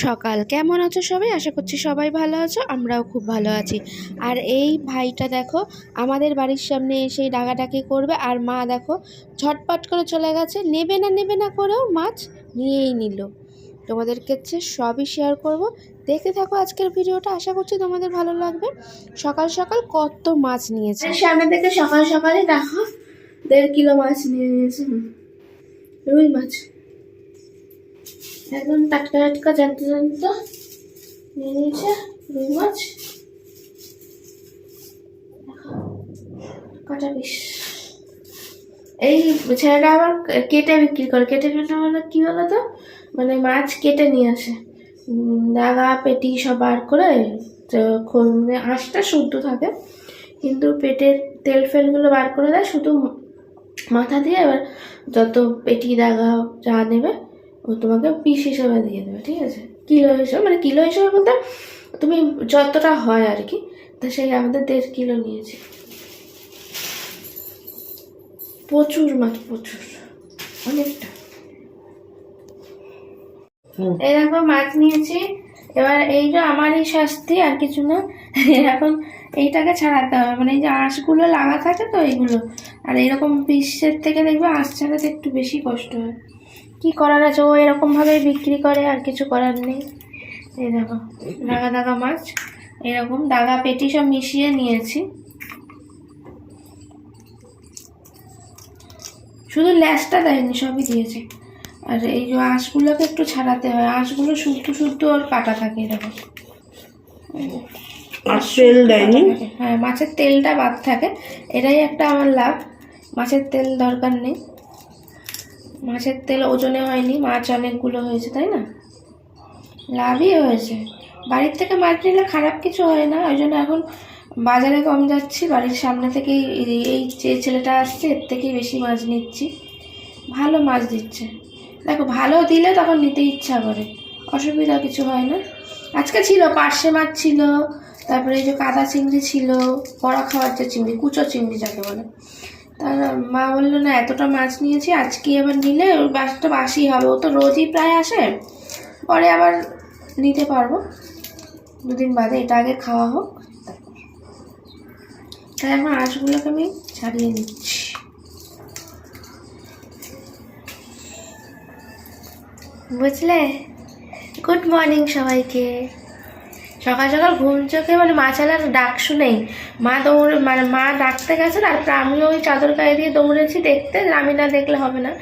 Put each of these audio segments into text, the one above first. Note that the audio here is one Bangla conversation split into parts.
সকাল, কেমন আছো সবাই? আশা করছি সবাই ভালো আছো, আমরাও খুব ভালো আছি। আর এই ভাইটা দেখো আমাদের বাড়ির সামনে এসেই ডাকাডাকি করবে, আর মা দেখো ঝটপট করে চলে গেছে, নেবে না করেও মাছ নিয়েই নিল। তোমাদেরকে সবই শেয়ার করব, দেখতে থাকো আজকের ভিডিওটা, আশা করছি তোমাদের ভালো লাগবে। সকাল সকাল কত মাছ নিয়েছে, সামনে থেকে সকাল সকালে দেখো 1.5 কিলো মাছ নিয়ে নিয়েছে, রুই মাছ একদম টাটকা টাটকা জানতে নিয়ে নিয়েছে রুই মাছ, কাটা পিস। এই ছেলেটা আবার কেটে বিক্রি করে, কেটে মানে কি বলো তো, মানে মাছ কেটে নিয়ে আসে, দাগা পেটি সব বার করে, আঁশটা শুদ্ধ থাকে কিন্তু পেটের তেল ফেলগুলো বার করে দেয়, শুধু মাথা দিয়ে এবার যত পেটি দাগা যা নেবে ও তোমাকে পিস হিসাবে দিয়ে দেবে, ঠিক আছে? কিলো হিসাবে, মানে কিলো হিসাবে বলতে তুমি যতটা হয় আর কি, তা সেই আমাদের 1.5 কিলো নিয়েছি। প্রচুর মাছ, প্রচুর, অনেকটা। এই দেখো মাছ নিয়েছি, এবার এই যে আমারই শাস্তি, আর কিছু না। এখন এইটাকে ছাড়াতে হবে, মানে এই যে আঁশগুলো লাগা থাকে তো এইগুলো, আর এইরকম পিসের থেকে দেখবে আঁশ ছাড়াতে একটু বেশি কষ্ট হয়। কি করার আছে, ও এরকমভাবেই বিক্রি করে, আর কিছু করার নেই। এই দেখো দাগা দাগা মাছ, এরকম দাগা পেটি সব মিশিয়ে নিয়েছি, শুধু ল্যাসটা দেয়নি, সবই দিয়েছে। আর এই যে আঁশগুলোকে একটু ছাড়াতে হয়, আঁশগুলো শুদ্ধ শুদ্ধ ওর কাটা থাকে, এরকম তেল দেয়নি। হ্যাঁ, মাছের তেলটা বাদ থাকে, এটাই একটা আমার লাভ। মাছের তেল দরকার নেই, মাছের তেল ওজনে হয়নি, মাছ অনেকগুলো হয়েছে, তাই না? লাভই হয়েছে। বাড়ির থেকে মাছ নিলে খারাপ কিছু হয় না, ওই জন্য এখন বাজারে কম যাচ্ছি, বাড়ির সামনে থেকেই এই যে ছেলেটা আসছে এর থেকেই বেশি মাছ নিচ্ছি, ভালো মাছ দিচ্ছে। দেখো ভালো দিলে তখন নিতে ইচ্ছা করে, অসুবিধা কিছু হয় না। আজকে ছিল পার্শে মাছ ছিল, তারপরে এই যে কাদা চিংড়ি ছিল, কড়া খাওয়ার যে চিংড়ি, কুচো চিংড়ি যাকে বলে। তার মা বললো না এতটা মাছ নিয়েছি, আজকে আবার নিলে ওর মাছটা বাসি হবে, ও তো রোজই প্রায় আসে, পরে আবার নিতে পারবো 2 দিন বাদে, এটা আগে খাওয়া হোক। তাই আমার আঁশগুলোকে আমি ছাড়িয়ে নিচ্ছি। বুঝলে? গুড মর্নিং সবাইকে। সকাল সকাল ঘুম চোখে মানে মাছালার ডাক শুনেই মা মা ডাকতে গেছে, তারপরে আমিও ওই চাদর গায়ে দিয়ে দৌড়েছি দেখতে, আমি না দেখলে হবে না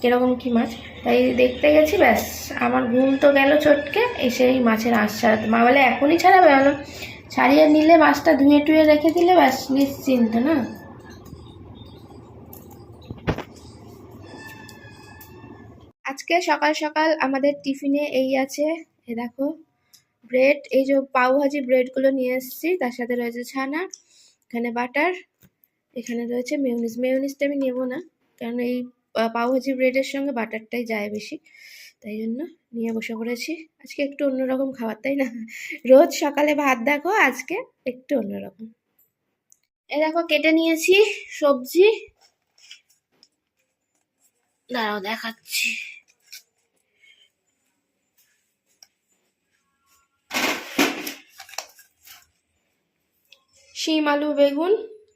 কিরকম কি মাছ, তাই দেখতে গেছি, ব্যাস আমার ঘুম তো গেল চটকে, এসে এই মাছের আঁশ ছাড়াতে। মা বলে এখনই ছাড়াবে, বলো ছাড়িয়ে নিলে মাছটা ধুয়ে টুয়ে রেখে দিলে ব্যাস নিশ্চিন্ত না। আজকে সকাল সকাল আমাদের টিফিনে এই আছে, এ দেখো ব্রেড, এই যে পাউভাজি ব্রেডগুলো নিয়ে এসেছি, তার সাথে রয়েছে ছানা, এখানে বাটার, এখানে রয়েছে মেয়োনিজ। মেয়োনিজটা আমি নেবো না, কারণ এই পাউভাজি ব্রেডের সঙ্গে বাটারটাই যায় বেশি, তাই জন্য নিয়ে বসে পড়েছি। আজকে একটু অন্যরকম খাবার, তাই না? রোজ সকালে ভাত দেখো, আজকে একটু অন্যরকম। এ দেখো কেটে নিয়েছি সবজি, দাঁড়াও দেখাচ্ছি। শিম আলু বেগুন,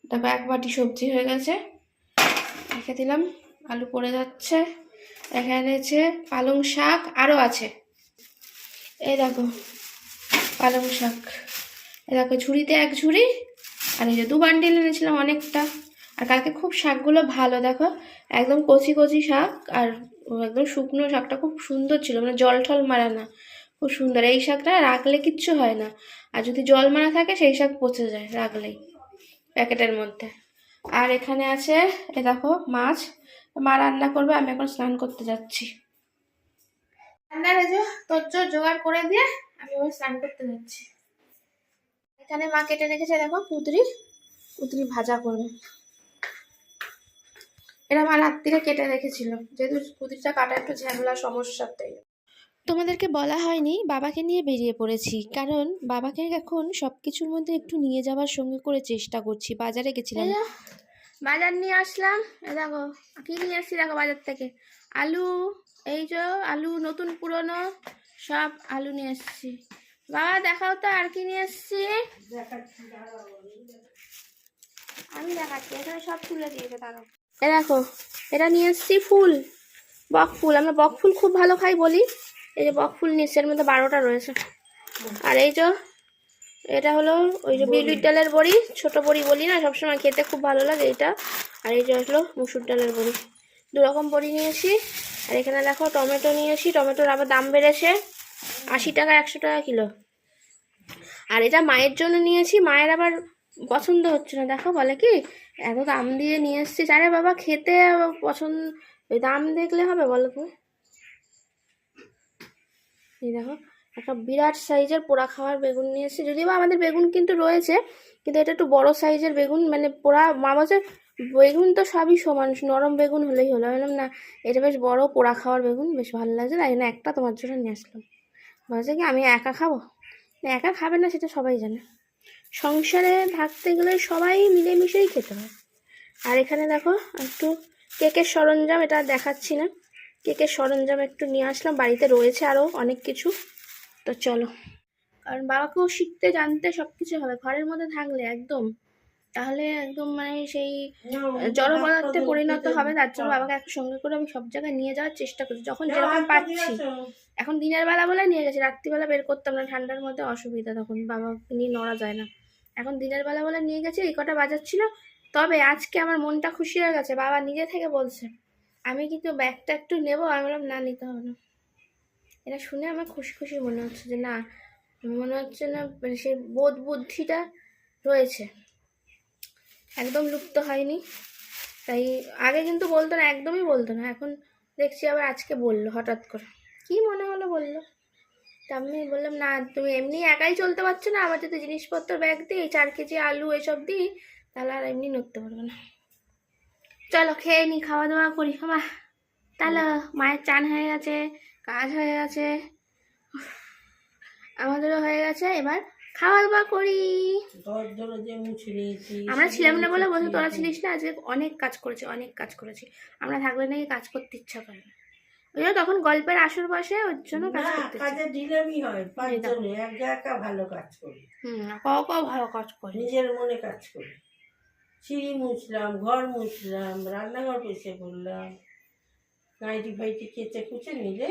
তারপর 1 বাটি সবজি হয়ে গেছে, রেখে দিলাম, আলু পড়ে যাচ্ছে। এখানে আছে পালং শাক, আরও আছে, এই দেখো পালং শাক, এই দেখো ঝুড়িতে 1 ঝুড়ি, আর এই যে 2 বান্ডিল এনেছিলাম, অনেকটা। আর কালকে খুব শাকগুলো ভালো, দেখো একদম কচি কচি শাক, আর একদম শুকনো শাকটা খুব সুন্দর ছিল, মানে জল টল মারা না, খুব সুন্দর। এই শাকটা রাখলে কিচ্ছু হয় না, আর যদি জল মারা থাকে সেই শাক পচে যায় রাখলেই প্যাকেটের মধ্যে। আর এখানে আছে এ দেখো মাছ, মা রান্না করবে, আমি এখন স্নান করতে যাচ্ছি। রান্নার এই যে তোর জোগাড় করে দিয়ে আমি এবার স্নান করতে যাচ্ছি। এখানে মা কেটে রেখেছে দেখো কুঁদরি, কুঁদরি ভাজা করবে, এরা মা রাত্রিরে কেটে রেখেছিল, যেহেতু কুঁদরিটা কাটা একটু ঝামেলা সমস্যার, তাই তোমাদেরকে বলা হয়নি বাবাকে নিয়ে বেরিয়ে পড়েছি, কারণ বাবাকে এখন সবকিছুর মধ্যে একটু নিয়ে যাওয়ার সঙ্গে করে চেষ্টা করছি। বাজারে গেছিলাম, বাজার নিয়ে আসলাম, দেখো কি নিয়ে আসছি দেখো বাজার থেকে, আলু, এই যে আলু নতুন পুরনো, সব আলু নিয়ে এসেছি। বাবা দেখাও তো আর কি নিয়ে এসেছি। আমি দেখাচ্ছি, এখানে সব তুলে দিয়েছে তারা। এ দেখো, এটা নিয়ে এসেছি ফুল, বক ফুল। আমরা বক ফুল খুব ভালো খাই বলি। এই যে বক ফুল নিয়ে এসেছি, এর মধ্যে 12টা রয়েছে। আর এই যে এটা হলো ওই যে বিউলির ডালের বড়ি, ছোট বড়ি বলি না, সবসময় খেতে খুব ভালো লাগে এটা। আর এই যে হলো মুসুর ডালের বড়ি, 2 রকম বড়ি নিয়েছি। আর এখানে দেখো টমেটো নিয়েছি, টমেটোর আবার দাম বেড়েছে, 80 টাকা 100 টাকা কিলো। আর এটা মায়ের জন্য নিয়েছি, মায়ের আবার পছন্দ হচ্ছে না, দেখো বলে কি এত দাম দিয়ে নিয়ে এসছি। আরে বাবা খেতে পছন্দ, ওই দাম দেখলে হবে বলো তুমি? এই দেখো একটা বিরাট সাইজের পোড়া খাওয়ার বেগুন নিয়ে এসেছি। যদিও বা আমাদের বেগুন কিন্তু রয়েছে, কিন্তু এটা একটু বড় সাইজের বেগুন, মানে পোড়া। মা বলছে বেগুন তো সবই সমান, নরম বেগুন হলেই হলো। বললাম না, এটা বেশ বড় পোড়া খাওয়ার বেগুন, বেশ ভালো লাগছে, তাই না একটা তোমার জন্য নিয়ে আসলাম। বলছে কি আমি একা খাবো? একা খাবে না সেটা সবাই জানে, সংসারে থাকতে গেলে সবাই মিলেমিশেই খেতে হয়। আর এখানে দেখো একটু কেকের সরঞ্জাম, এটা দেখাচ্ছি না, কেকের সরঞ্জাম একটু নিয়ে আসলাম, বাড়িতে রয়েছে আরও অনেক কিছু। তো চলো, কারণ বাবাকেও শিখতে জানতে সব কিছু হবে, ঘরের মধ্যে থাকলে একদম, তাহলে একদম মানে সেই জড় পদার্থে পরিণত হবে। তার জন্য বাবাকে একটা সঙ্গে করে আমি সব জায়গায় নিয়ে যাওয়ার চেষ্টা করছি, যখন যেরকম পাচ্ছি। এখন দিনের বেলা বলে নিয়ে গেছি, রাত্রিবেলা বের করতাম না, ঠান্ডার মধ্যে অসুবিধা, তখন বাবাকে নিয়ে নড়া যায় না। এখন দিনের বেলা বলে নিয়ে গেছি, এই কটা বাজাচ্ছিল। তবে আজকে আমার মনটা খুশি হয়ে গেছে, বাবা নিজে থেকে বলছে আমি কিন্তু ব্যাগটা একটু নেবো। আমি বললাম না, নিতে হবে না। এটা শুনে আমার খুশি খুশি মনে হচ্ছে যে না, মনে হচ্ছে না মানে সেই বোধ বুদ্ধিটা রয়েছে, একদম লুপ্ত হয়নি। তাই আগে কিন্তু বলতো না, একদমই বলতো না, এখন দেখছি আবার আজকে বললো হঠাৎ করে, কি মনে হলো বললো। তা আমি বললাম না, তুমি এমনি একাই চলতে পারছো না, আমার যদি জিনিসপত্র ব্যাগ দিই, 4 কেজি আলু এসব দিই, তাহলে আর এমনি নড়তে পারবে না। চলো খেয়ে নি, খাওয়া দাওয়া করি। মা তাহলে মায়ের চান হয়ে গেছে, কাজ হয়ে গেছে, আমাদেরও হয়ে গেছে, এবার খাওয়া দাওয়া করি। আমরা ছিলাম না বলে বলছো, তোরা ছিলিস না, আজকে অনেক কাজ করেছি, অনেক কাজ করেছি। আমরা থাকলে নাকি কাজ করতে ইচ্ছা করে না, ওই জন্য তখন গল্পের আসর বসে, ওর জন্য কাজ করতে কাজে ঢিলেমি হয়, 5 জনে একা ভালো কাজ করি। ভালো কাজ করি, নিজের মনে কাজ করি। সিঁড়ি মুছলাম, ঘর মুছলাম, রান্নাঘর বসে করলাম, নাইটি ফাইটি কেচে কুচে নিলে